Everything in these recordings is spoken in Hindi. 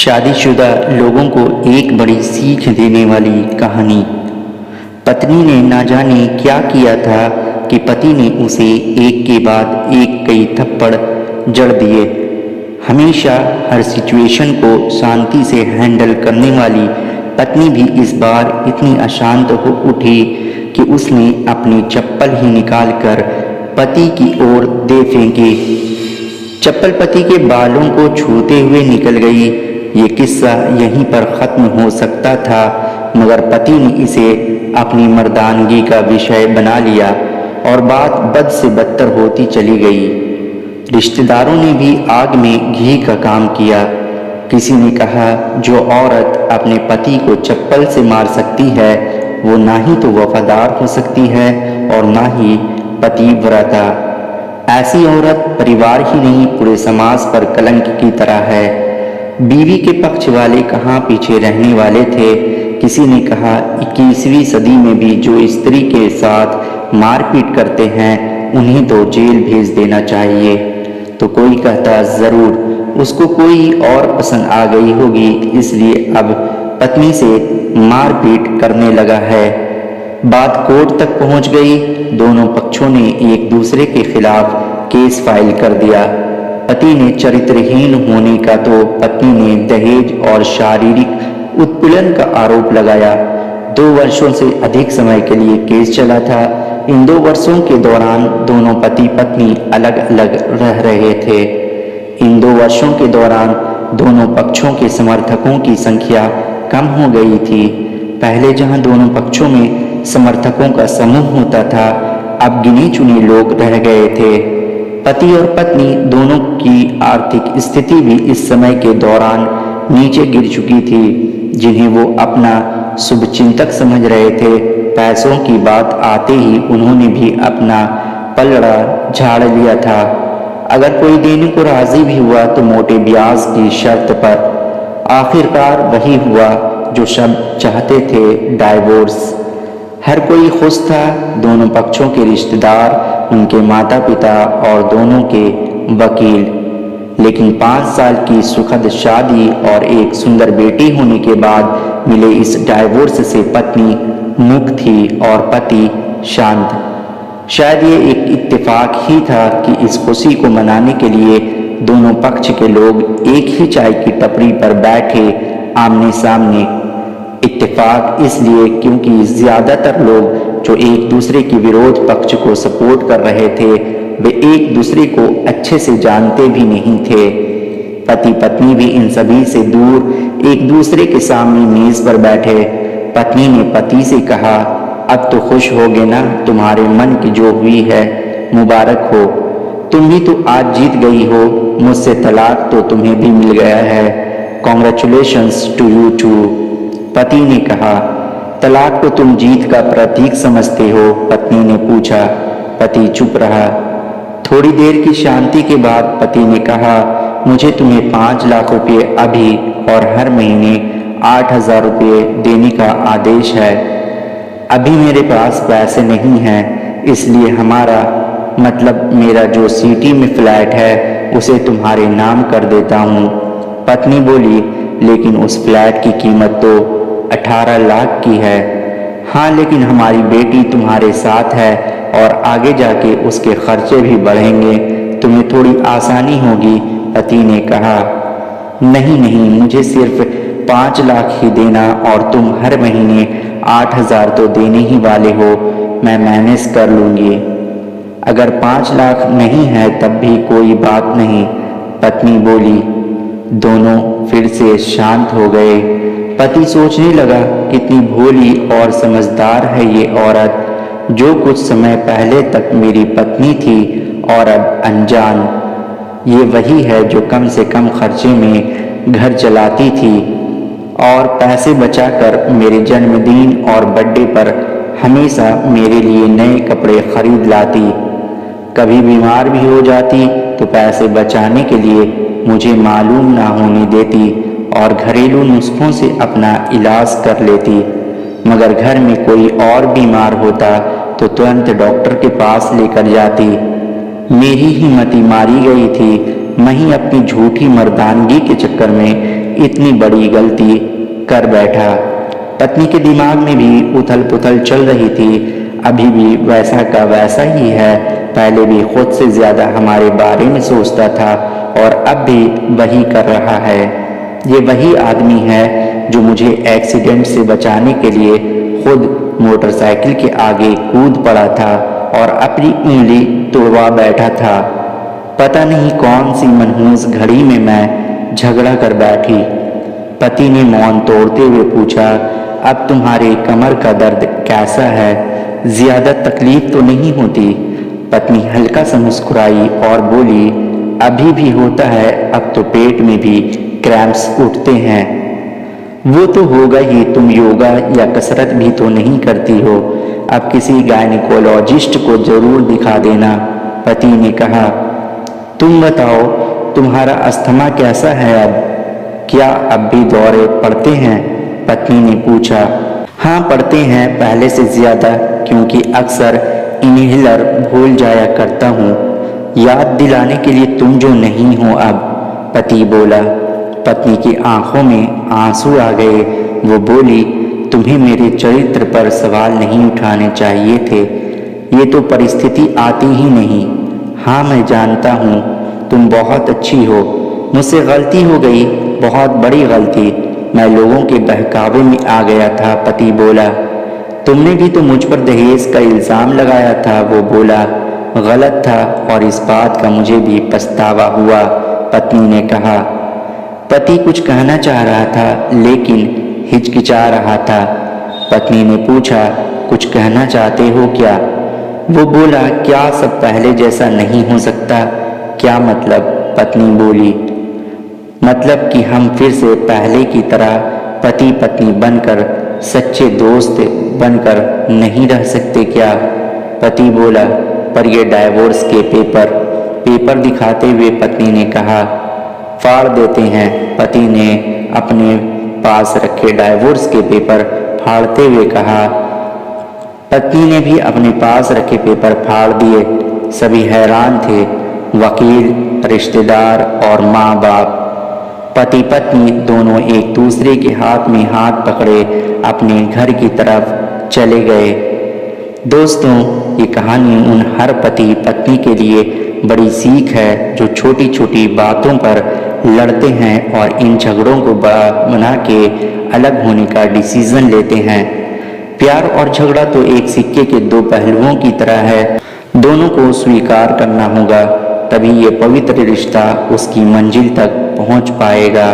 शादीशुदा लोगों को एक बड़ी सीख देने वाली कहानी। पत्नी ने ना जाने क्या किया था कि पति ने उसे एक के बाद एक कई थप्पड़ जड़ दिए। हमेशा हर सिचुएशन को शांति से हैंडल करने वाली पत्नी भी इस बार इतनी अशांत हो उठी कि उसने अपनी चप्पल ही निकालकर पति की ओर दे फेंकी। चप्पल पति के बालों को छूते हुए निकल गई। ये किस्सा यहीं पर ख़त्म हो सकता था, मगर पति ने इसे अपनी मर्दानगी का विषय बना लिया और बात बद से बदतर होती चली गई। रिश्तेदारों ने भी आग में घी का काम किया। किसी ने कहा, जो औरत अपने पति को चप्पल से मार सकती है वो ना ही तो वफादार हो सकती है और ना ही पतिव्रता। ऐसी औरत परिवार ही नहीं पूरे समाज पर कलंक की तरह है। बीवी के पक्ष वाले कहाँ पीछे रहने वाले थे। किसी ने कहा, 21वीं सदी में भी जो स्त्री के साथ मारपीट करते हैं उन्हें तो जेल भेज देना चाहिए। तो कोई कहता, ज़रूर उसको कोई और पसंद आ गई होगी इसलिए अब पत्नी से मारपीट करने लगा है। बात कोर्ट तक पहुंच गई। दोनों पक्षों ने एक दूसरे के खिलाफ केस फाइल कर दिया। पति ने चरित्रहीन होने का तो पत्नी ने दहेज और शारीरिक उत्पीड़न का आरोप लगाया। 2 वर्षों से अधिक समय के लिए केस चला था। इन 2 वर्षों के दौरान दोनों पति पत्नी अलग अलग रह रहे थे। इन 2 वर्षों के दौरान दोनों पक्षों के समर्थकों की संख्या कम हो गई थी। पहले जहां दोनों पक्षों में समर्थकों का समूह होता था, अब गिने चुने लोग रह गए थे। पति और पत्नी दोनों की आर्थिक स्थिति भी इस समय के दौरान नीचे गिर चुकी थी, जिन्हें वो अपना शुभचिंतक समझ रहे थे। पैसों की बात आते ही उन्होंने भी अपना पलड़ा झाड़ लिया था। अगर कोई देने को राजी भी हुआ तो मोटे ब्याज की शर्त पर। आखिरकार वही हुआ जो सब चाहते थे, डाइवोर्स। हर कोई खुश था, दोनों पक्षों के रिश्तेदार, उनके माता पिता और दोनों के वकील। लेकिन 5 साल की सुखद शादी और एक सुंदर बेटी होने के बाद मिले इस डाइवोर्स से पत्नी मुक्त थी और पति शांत। शायद ये एक इत्तेफाक ही था कि इस खुशी को मनाने के लिए दोनों पक्ष के लोग एक ही चाय की टपरी पर बैठे आमने सामने। इत्तेफाक इसलिए क्योंकि ज़्यादातर लोग जो एक दूसरे के विरोध पक्ष को सपोर्ट कर रहे थे वे एक दूसरे को अच्छे से जानते भी नहीं थे। पति पत्नी भी इन सभी से दूर एक दूसरे के सामने मेज पर बैठे। पत्नी ने पति से कहा, अब तो खुश होगे ना, तुम्हारे मन की जो हुई है मुबारक हो। तुम भी तो आज जीत गई हो, मुझसे तलाक तो तुम्हें भी मिल गया है। Congratulations to you too. पति ने कहा, तलाक को तुम जीत का प्रतीक समझते हो? पत्नी ने पूछा। पति चुप रहा। थोड़ी देर की शांति के बाद पति ने कहा, मुझे तुम्हें 5 लाख रुपये अभी और हर महीने 8,000 रुपये देने का आदेश है। अभी मेरे पास पैसे नहीं हैं, इसलिए मेरा जो सिटी में फ्लैट है उसे तुम्हारे नाम कर देता हूँ। पत्नी बोली, लेकिन उस फ्लैट की कीमत तो 18 लाख की है। हाँ, लेकिन हमारी बेटी तुम्हारे साथ है और आगे जाके उसके खर्चे भी बढ़ेंगे, तुम्हें थोड़ी आसानी होगी। पति ने कहा, नहीं नहीं, मुझे सिर्फ 5 लाख ही देना और तुम हर महीने 8,000 तो देने ही वाले हो, मैं मैनेज कर लूँगी। अगर 5 लाख नहीं है तब भी कोई बात नहीं, पत्नी बोली। दोनों फिर से शांत हो गए। पति सोचने लगा, कितनी भोली और समझदार है ये औरत, जो कुछ समय पहले तक मेरी पत्नी थी और अब अनजान। ये वही है जो कम से कम खर्चे में घर चलाती थी और पैसे बचाकर मेरे जन्मदिन और बर्थडे पर हमेशा मेरे लिए नए कपड़े खरीद लाती। कभी बीमार भी हो जाती तो पैसे बचाने के लिए मुझे मालूम ना होने देती और घरेलू नुस्खों से अपना इलाज कर लेती। मगर घर में कोई और बीमार होता तो तुरंत डॉक्टर के पास लेकर जाती। मेरी ही मति मारी गई थी। मैं ही अपनी झूठी मर्दानगी के चक्कर में इतनी बड़ी गलती कर बैठा। पत्नी के दिमाग में भी उथल पुथल चल रही थी। अभी भी वैसा का वैसा ही है। पहले भी खुद से ज़्यादा हमारे बारे में सोचता था और अब भी वही कर रहा है। ये वही आदमी है जो मुझे एक्सीडेंट से बचाने के लिए खुद मोटरसाइकिल के आगे कूद पड़ा था और अपनी उंगली तोड़वा बैठा था। पता नहीं कौन सी मनहूस घड़ी में मैं झगड़ा कर बैठी। पति ने मौन तोड़ते हुए पूछा, अब तुम्हारे कमर का दर्द कैसा है? ज़्यादा तकलीफ तो नहीं होती? पत्नी हल्का सा मुस्कुराई और बोली, अभी भी होता है, अब तो पेट में भी क्रैम्प्स उठते हैं। वो तो होगा ही, तुम योगा या कसरत भी तो नहीं करती हो। अब किसी गायनिकोलॉजिस्ट को जरूर दिखा देना। पति ने कहा, तुम बताओ तुम्हारा अस्थमा कैसा है अब? क्या अब भी दौरे पड़ते हैं? पत्नी ने पूछा। हाँ पड़ते हैं, पहले से ज़्यादा, क्योंकि अक्सर इन्हेलर भूल जाया करता हूँ। याद दिलाने के लिए तुम जो नहीं हो अब, पति बोला। पत्नी की आंखों में आंसू आ गए। वो बोली, तुम्हें मेरे चरित्र पर सवाल नहीं उठाने चाहिए थे। ये तो परिस्थिति आती ही नहीं। हाँ मैं जानता हूँ तुम बहुत अच्छी हो। मुझसे गलती हो गई, बहुत बड़ी गलती। मैं लोगों के बहकावे में आ गया था, पति बोला। तुमने भी तो मुझ पर दहेज का इल्ज़ाम लगाया था, वो बोला। गलत था और इस बात का मुझे भी पछतावा हुआ, पत्नी ने कहा। पति कुछ कहना चाह रहा था लेकिन हिचकिचा रहा था। पत्नी ने पूछा, कुछ कहना चाहते हो क्या? वो बोला, क्या सब पहले जैसा नहीं हो सकता? क्या मतलब? पत्नी बोली, मतलब कि हम फिर से पहले की तरह पति पत्नी बनकर, सच्चे दोस्त बनकर नहीं रह सकते क्या? पति बोला, पर ये डाइवोर्स के पेपर दिखाते हुए पत्नी ने कहा, फाड़ देते हैं। पति ने अपने पास रखे डाइवोर्स के पेपर फाड़ते हुए कहा। पत्नी ने भी अपने पास रखे पेपर फाड़ दिए। सभी हैरान थे, वकील, रिश्तेदार और माँ बाप। पति पत्नी दोनों एक दूसरे के हाथ में हाथ पकड़े अपने घर की तरफ चले गए। दोस्तों, ये कहानी उन हर पति पत्नी के लिए बड़ी सीख है जो छोटी छोटी बातों पर लड़ते हैं और इन झगड़ों को बड़ा बना के अलग होने का डिसीजन लेते हैं। प्यार और झगड़ा तो एक सिक्के के दो पहलुओं की तरह है। दोनों को स्वीकार करना होगा, तभी ये पवित्र रिश्ता उसकी मंजिल तक पहुंच पाएगा।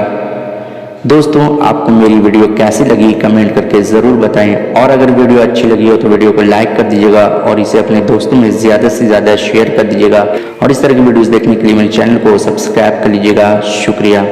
दोस्तों, आपको मेरी वीडियो कैसी लगी कमेंट करके ज़रूर बताएं और अगर वीडियो अच्छी लगी हो तो वीडियो को लाइक कर दीजिएगा और इसे अपने दोस्तों में ज़्यादा से ज़्यादा शेयर कर दीजिएगा और इस तरह की वीडियोस देखने के लिए मेरे चैनल को सब्सक्राइब कर लीजिएगा। शुक्रिया।